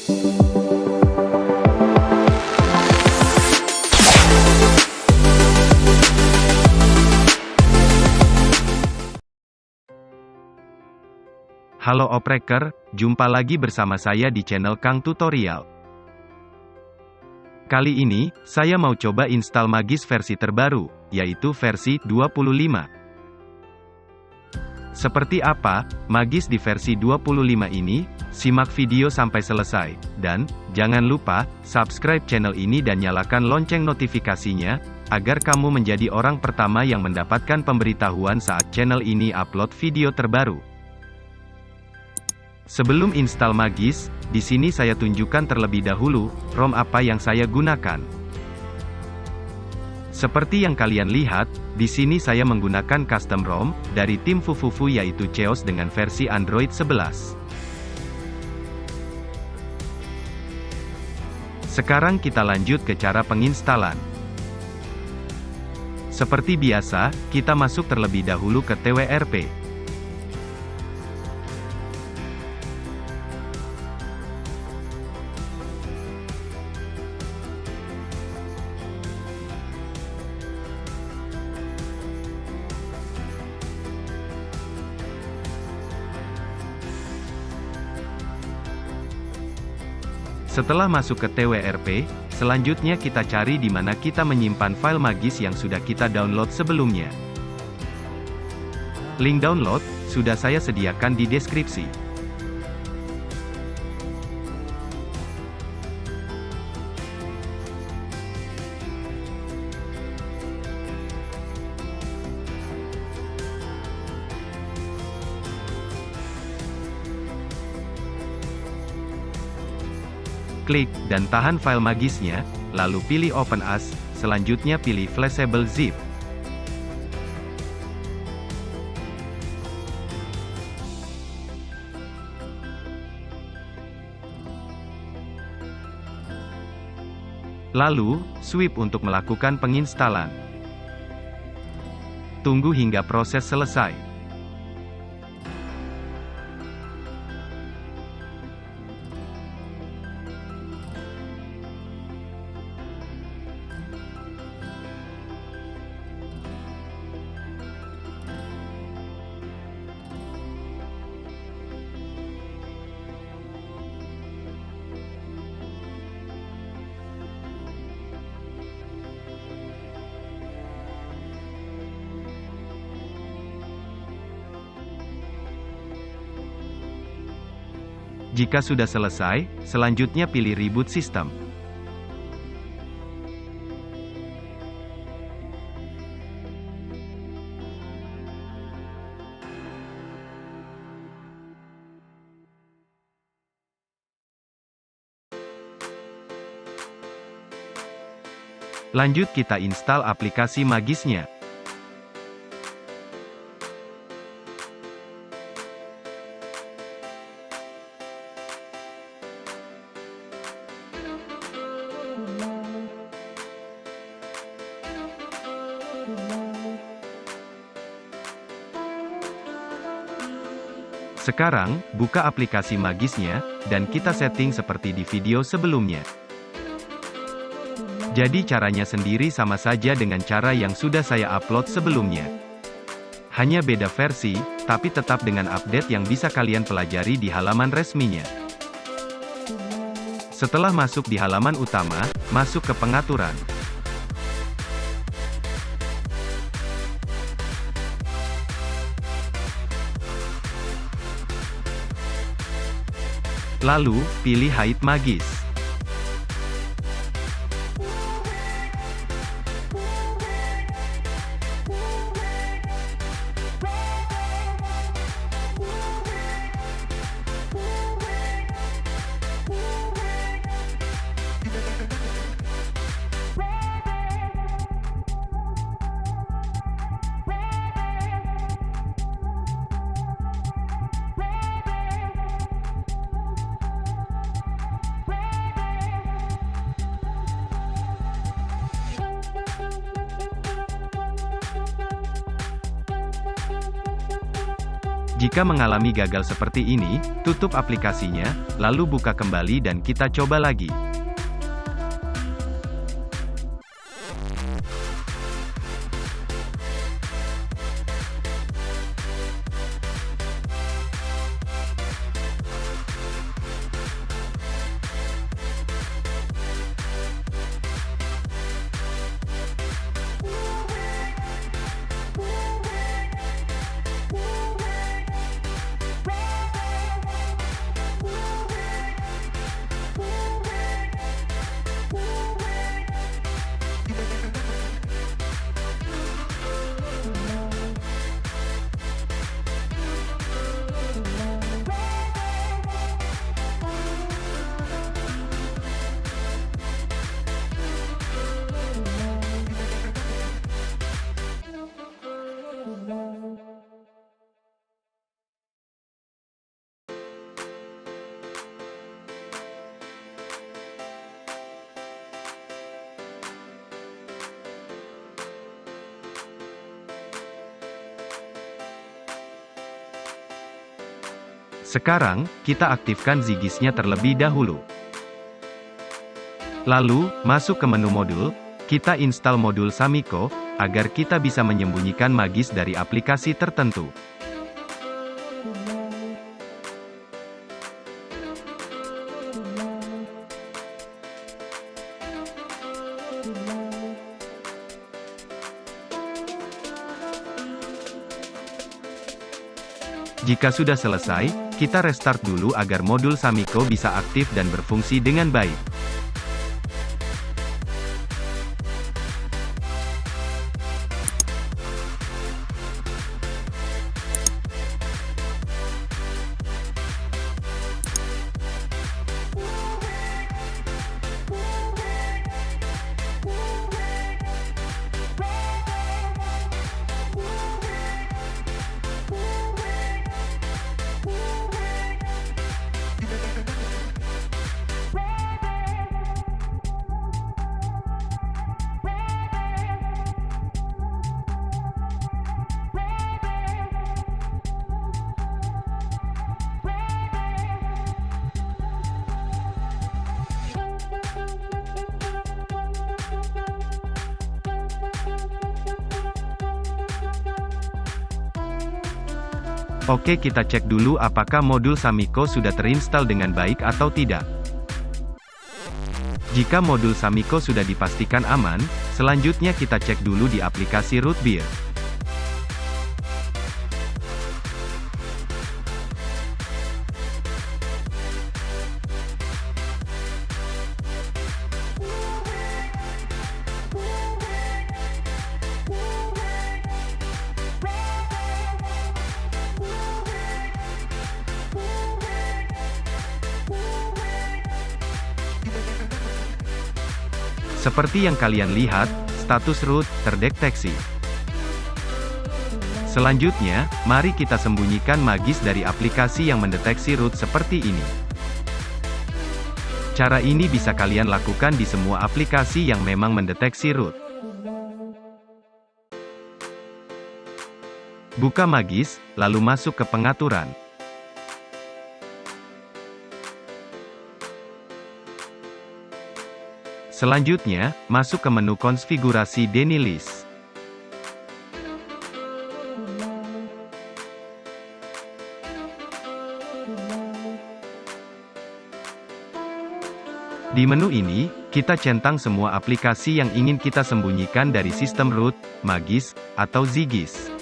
Halo opreker, jumpa lagi bersama saya di channel Kang Tutorial. Kali ini, saya mau coba install Magis versi terbaru, yaitu versi 25. Seperti apa, Magis di versi 25 ini? Simak video sampai selesai, dan, jangan lupa, subscribe channel ini dan nyalakan lonceng notifikasinya, agar kamu menjadi orang pertama yang mendapatkan pemberitahuan saat channel ini upload video terbaru. Sebelum install Magis, di sini saya tunjukkan terlebih dahulu, ROM apa yang saya gunakan. Seperti yang kalian lihat, di sini saya menggunakan custom ROM, dari tim Fufufu yaitu Cheos dengan versi Android 11. Sekarang kita lanjut ke cara penginstalan. Seperti biasa, kita masuk terlebih dahulu ke TWRP. Setelah masuk ke TWRP, selanjutnya kita cari di mana kita menyimpan file Magis yang sudah kita download sebelumnya. Link download, sudah saya sediakan di deskripsi. Klik, dan tahan file Magisnya, lalu pilih Open As, selanjutnya pilih Flashable Zip. Lalu, swipe untuk melakukan penginstalan. Tunggu hingga proses selesai. Jika sudah selesai, selanjutnya pilih Reboot System. Lanjut kita install aplikasi Magisnya. Sekarang, buka aplikasi Magisnya, dan kita setting seperti di video sebelumnya. Jadi caranya sendiri sama saja dengan cara yang sudah saya upload sebelumnya. Hanya beda versi, tapi tetap dengan update yang bisa kalian pelajari di halaman resminya. Setelah masuk di halaman utama, masuk ke pengaturan. Lalu, pilih Hide Magis. Jika mengalami gagal seperti ini, tutup aplikasinya, lalu buka kembali dan kita coba lagi. Sekarang, kita aktifkan Zigis-nya terlebih dahulu. Lalu, masuk ke menu modul, kita install modul Samiko, agar kita bisa menyembunyikan Magis dari aplikasi tertentu. Jika sudah selesai, kita restart dulu agar modul Samiko bisa aktif dan berfungsi dengan baik. Oke, kita cek dulu apakah modul Samiko sudah terinstall dengan baik atau tidak. Jika modul Samiko sudah dipastikan aman, selanjutnya kita cek dulu di aplikasi Rootbeer. Seperti yang kalian lihat, status root terdeteksi. Selanjutnya, mari kita sembunyikan Magis dari aplikasi yang mendeteksi root seperti ini. Cara ini bisa kalian lakukan di semua aplikasi yang memang mendeteksi root. Buka Magis, lalu masuk ke pengaturan. Selanjutnya, masuk ke menu konfigurasi Denilis. Di menu ini, kita centang semua aplikasi yang ingin kita sembunyikan dari sistem root, Magis, atau Zigis.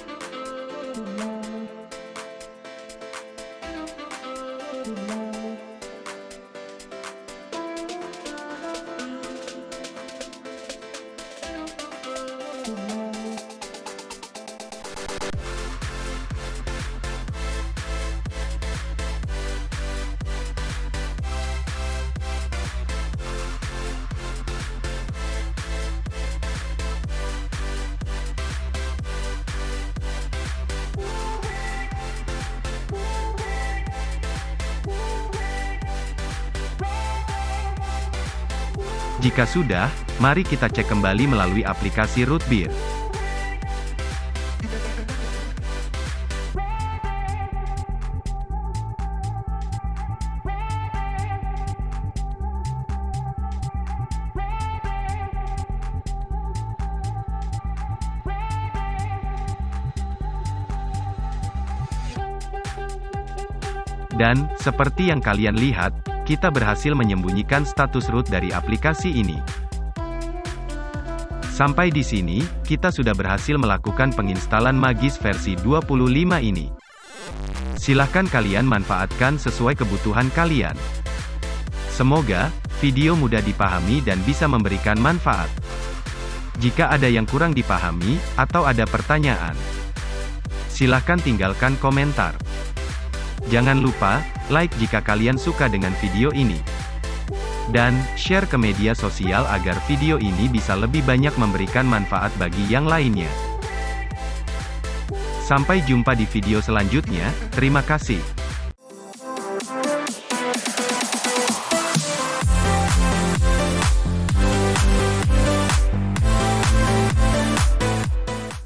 Jika sudah, mari kita cek kembali melalui aplikasi Rootbeer. Dan, seperti yang kalian lihat, kita berhasil menyembunyikan status root dari aplikasi ini. Sampai di sini, kita sudah berhasil melakukan penginstalan Magis versi 25 ini. Silahkan kalian manfaatkan sesuai kebutuhan kalian. Semoga video mudah dipahami dan bisa memberikan manfaat. Jika ada yang kurang dipahami, atau ada pertanyaan, silahkan tinggalkan komentar. Jangan lupa, like jika kalian suka dengan video ini. Dan, share ke media sosial agar video ini bisa lebih banyak memberikan manfaat bagi yang lainnya. Sampai jumpa di video selanjutnya, terima kasih.